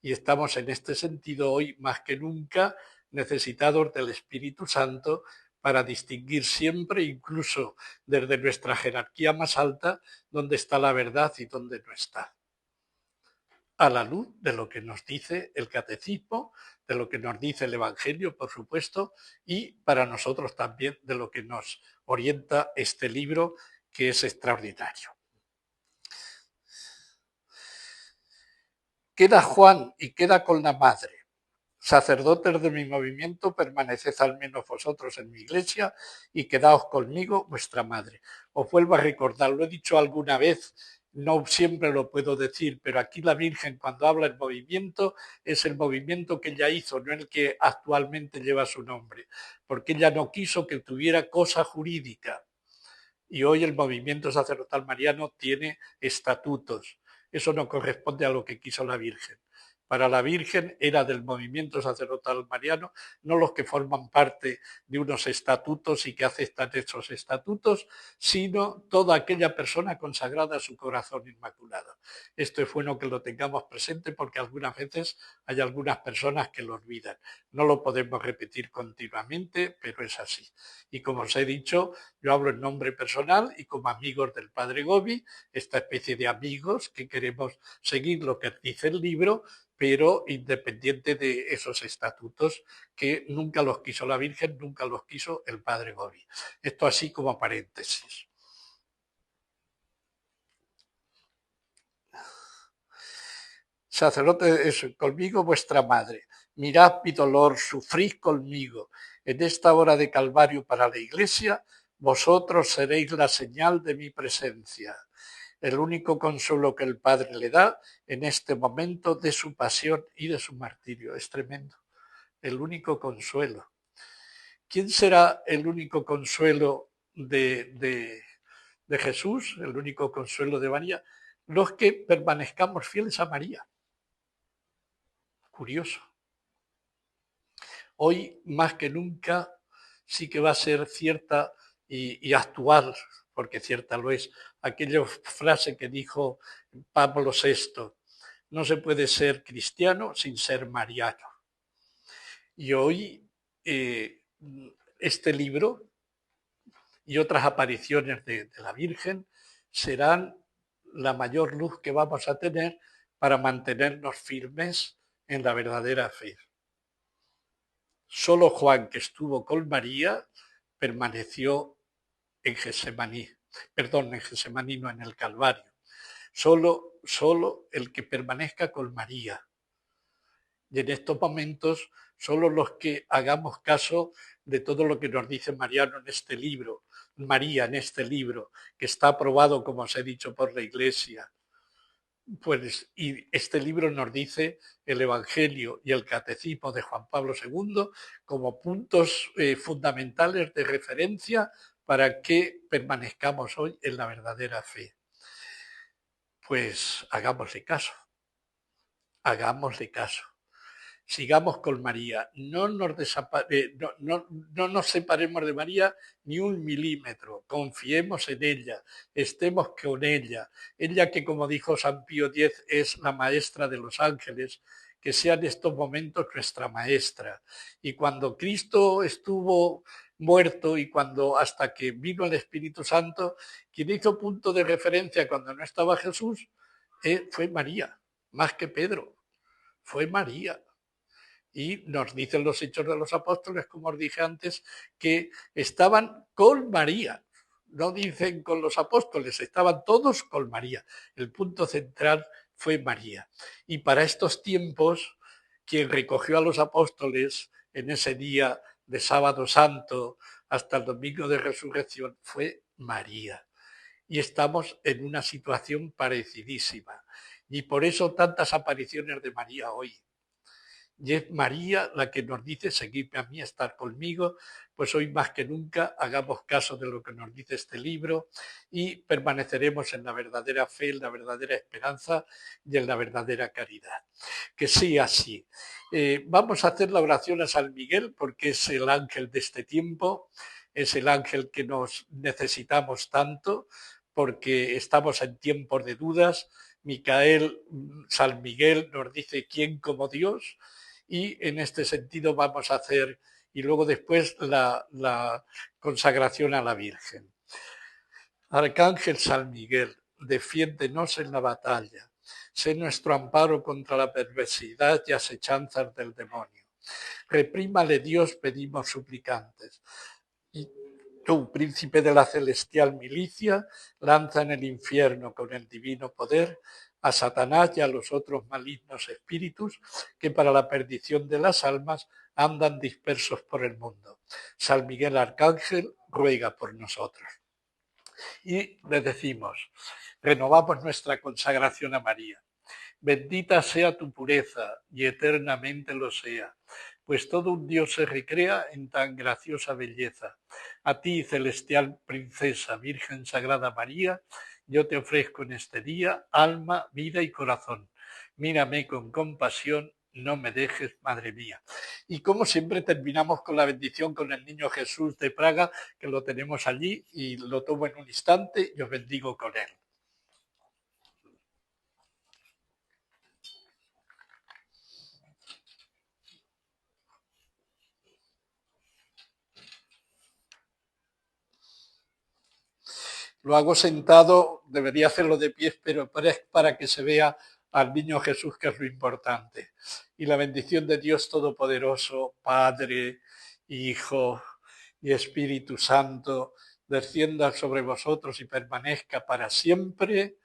Y estamos en este sentido hoy más que nunca necesitados del Espíritu Santo para distinguir siempre, incluso desde nuestra jerarquía más alta, dónde está la verdad y dónde no está. A la luz de lo que nos dice el catecismo, de lo que nos dice el Evangelio, por supuesto, y para nosotros también de lo que nos orienta este libro, que es extraordinario. Queda Juan y queda con la madre. Sacerdotes de mi movimiento, permaneced al menos vosotros en mi iglesia y quedaos conmigo, vuestra madre. Os vuelvo a recordar, lo he dicho alguna vez, no siempre lo puedo decir, pero aquí la Virgen cuando habla en movimiento es el movimiento que ella hizo, no el que actualmente lleva su nombre, porque ella no quiso que tuviera cosa jurídica. Y hoy el movimiento sacerdotal mariano tiene estatutos. Eso no corresponde a lo que quiso la Virgen. Para la Virgen era del movimiento sacerdotal mariano, no los que forman parte de unos estatutos y que aceptan esos estatutos, sino toda aquella persona consagrada a su corazón inmaculado. Esto es bueno que lo tengamos presente porque algunas veces hay algunas personas que lo olvidan. No lo podemos repetir continuamente, pero es así. Y como os he dicho, yo hablo en nombre personal y como amigos del Padre Gobi, esta especie de amigos que queremos seguir lo que dice el libro, pero independiente de esos estatutos que nunca los quiso la Virgen, nunca los quiso el Padre Gobi. Esto así como paréntesis. Sacerdote es conmigo vuestra madre. Mirad mi dolor, sufrid conmigo. En esta hora de calvario para la Iglesia, vosotros seréis la señal de mi presencia. El único consuelo que el Padre le da en este momento de su pasión y de su martirio. Es tremendo. El único consuelo. ¿Quién será el único consuelo de Jesús? El único consuelo de María. Los que permanezcamos fieles a María. Curioso. Hoy, más que nunca, sí que va a ser cierta y actual, porque cierta lo es, aquella frase que dijo Pablo VI, no se puede ser cristiano sin ser mariano. Y hoy este libro y otras apariciones de la Virgen serán la mayor luz que vamos a tener para mantenernos firmes en la verdadera fe. Solo Juan, que estuvo con María, permaneció en Getsemaní. Perdón, en Getsemaní, no, en el Calvario. Solo el que permanezca con María. Y en estos momentos, solo los que hagamos caso de todo lo que nos dice Mariano en este libro, María en este libro, que está aprobado, como os he dicho, por la Iglesia, pues, y este libro nos dice el Evangelio y el Catecismo de Juan Pablo II como puntos fundamentales de referencia para que permanezcamos hoy en la verdadera fe. Pues hagámosle caso, hagámosle caso. Sigamos con María, no nos separemos de María ni un milímetro, confiemos en ella, estemos con ella, ella que, como dijo San Pío X, es la maestra de los ángeles, que sea en estos momentos nuestra maestra. Y cuando Cristo estuvo muerto y cuando hasta que vino el Espíritu Santo, quien hizo punto de referencia cuando no estaba Jesús fue María, más que Pedro, fue María. Y nos dicen los Hechos de los Apóstoles, como os dije antes, que estaban con María. No dicen con los apóstoles, estaban todos con María. El punto central fue María. Y para estos tiempos, quien recogió a los apóstoles en ese día de Sábado Santo hasta el domingo de Resurrección fue María. Y estamos en una situación parecidísima. Y por eso tantas apariciones de María hoy. Y es María la que nos dice, seguidme a mí, estar conmigo, pues hoy más que nunca hagamos caso de lo que nos dice este libro y permaneceremos en la verdadera fe, en la verdadera esperanza y en la verdadera caridad. Que sí, así. Vamos a hacer la oración a San Miguel porque es el ángel de este tiempo, es el ángel que nos necesitamos tanto porque estamos en tiempos de dudas. Micael, San Miguel nos dice quién como Dios. Y en este sentido vamos a hacer, y luego después la consagración a la Virgen. Arcángel San Miguel, defiéndenos en la batalla. Sé nuestro amparo contra la perversidad y asechanzas del demonio. Reprímale Dios, pedimos suplicantes. Y tú, príncipe de la celestial milicia, lanza en el infierno con el divino poder a Satanás y a los otros malignos espíritus que para la perdición de las almas andan dispersos por el mundo. San Miguel Arcángel, ruega por nosotros. Y le decimos, renovamos nuestra consagración a María. Bendita sea tu pureza y eternamente lo sea, pues todo un Dios se recrea en tan graciosa belleza. A ti, celestial princesa, Virgen Sagrada María, yo te ofrezco en este día alma, vida y corazón. Mírame con compasión, no me dejes, Madre mía. Y como siempre terminamos con la bendición con el Niño Jesús de Praga, que lo tenemos allí y lo tomo en un instante y os bendigo con él. Lo hago sentado, debería hacerlo de pies, pero es para que se vea al niño Jesús, que es lo importante. Y la bendición de Dios Todopoderoso, Padre, Hijo y Espíritu Santo, descienda sobre vosotros y permanezca para siempre.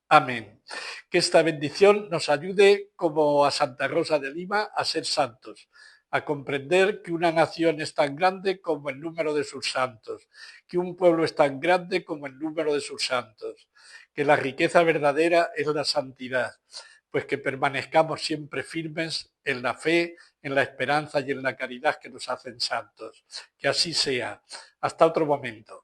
Amén. Que esta bendición nos ayude, como a Santa Rosa de Lima, a ser santos, a comprender que una nación es tan grande como el número de sus santos, que un pueblo es tan grande como el número de sus santos, que la riqueza verdadera es la santidad, pues que permanezcamos siempre firmes en la fe, en la esperanza y en la caridad que nos hacen santos. Que así sea. Hasta otro momento.